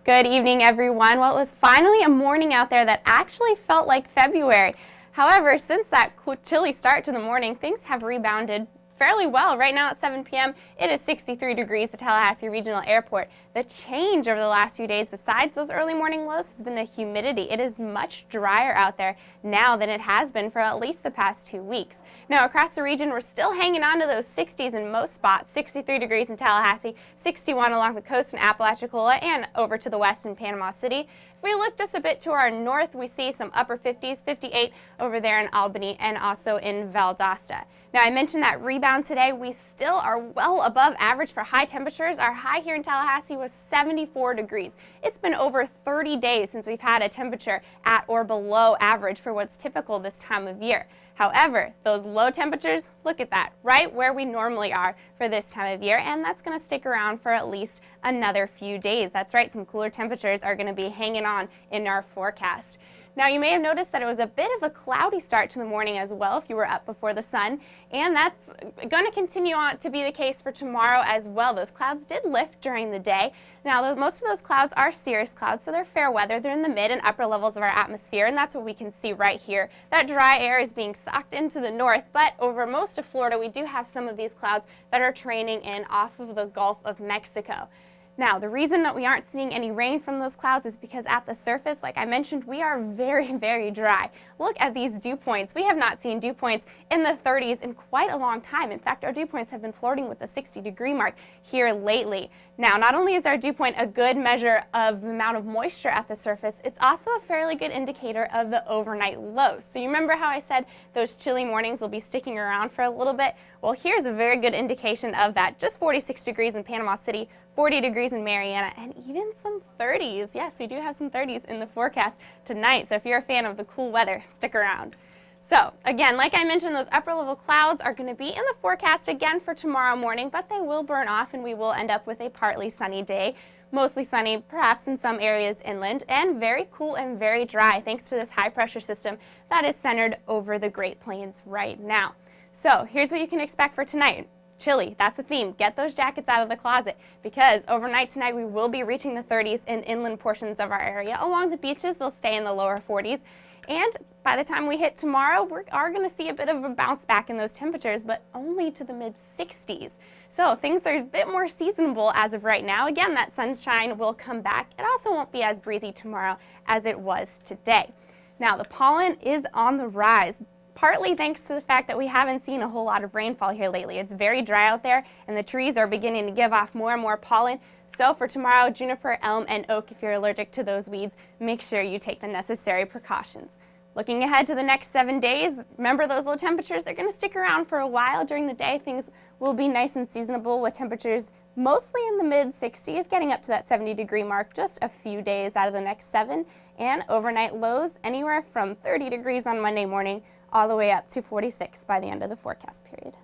Good evening, everyone. Well, it was finally a morning out there that actually felt like February. However, since that chilly start to the morning, things have rebounded fairly well. Right now at 7 p.m., it is 63 degrees at Tallahassee Regional Airport. The change over the last few days, besides those early morning lows, has been the humidity. It is much drier out there now than it has been for at least the past 2 weeks. Now, across the region, we're still hanging on to those 60s in most spots, 63 degrees in Tallahassee, 61 along the coast in Apalachicola, and over to the west in Panama City. If we look just a bit to our north, we see some upper 50s, 58 over there in Albany and also in Valdosta. Now, I mentioned that rebound today. We still are well above average for high temperatures. Our high here in Tallahassee was 74 degrees. It's been over 30 days since we've had a temperature at or below average for what's typical this time of year. However, those low temperatures, look at that, right where we normally are for this time of year, and that's going to stick around for at least another few days. That's right, some cooler temperatures are going to be hanging on in our forecast. Now, you may have noticed that it was a bit of a cloudy start to the morning as well if you were up before the sun, and that's going to continue on to be the case for tomorrow as well. Those clouds did lift during the day. Now, most of those clouds are cirrus clouds, so they're fair weather. They're in the mid and upper levels of our atmosphere, and that's what we can see right here. That dry air is being sucked into the north, but over most of Florida, we do have some of these clouds that are training in off of the Gulf of Mexico. Now, the reason that we aren't seeing any rain from those clouds is because at the surface, like I mentioned, we are very, very dry. Look at these dew points. We have not seen dew points in the 30s in quite a long time. In fact, our dew points have been flirting with the 60-degree mark here lately. Now, not only is our dew point a good measure of the amount of moisture at the surface, it's also a fairly good indicator of the overnight lows. So you remember how I said those chilly mornings will be sticking around for a little bit? Well, here's a very good indication of that. Just 46 degrees in Panama City, 40 degrees in Mariana, and even some 30s. Yes, we do have some 30s in the forecast tonight, so if you're a fan of the cool weather, stick around. So, again, like I mentioned, those upper level clouds are going to be in the forecast again for tomorrow morning, but they will burn off and we will end up with a partly sunny day. Mostly sunny, perhaps in some areas inland, and very cool and very dry thanks to this high pressure system that is centered over the Great Plains right now. So, here's what you can expect for tonight. Chilly, that's the theme. Get those jackets out of the closet because overnight tonight we will be reaching the 30s in inland portions of our area. Along the beaches, they'll stay in the lower 40s. And by the time we hit tomorrow, we are going to see a bit of a bounce back in those temperatures, but only to the mid-60s. So things are a bit more seasonable as of right now. Again, that sunshine will come back. It also won't be as breezy tomorrow as it was today. Now, the pollen is on the rise, partly thanks to the fact that we haven't seen a whole lot of rainfall here lately. It's very dry out there, and the trees are beginning to give off more and more pollen. So for tomorrow, juniper, elm, and oak, if you're allergic to those weeds, make sure you take the necessary precautions. Looking ahead to the next 7 days, remember those low temperatures, they're going to stick around for a while. During the day, things will be nice and seasonable with temperatures mostly in the mid-60s, getting up to that 70-degree mark just a few days out of the next 7, and overnight lows anywhere from 30 degrees on Monday morning all the way up to 46 by the end of the forecast period.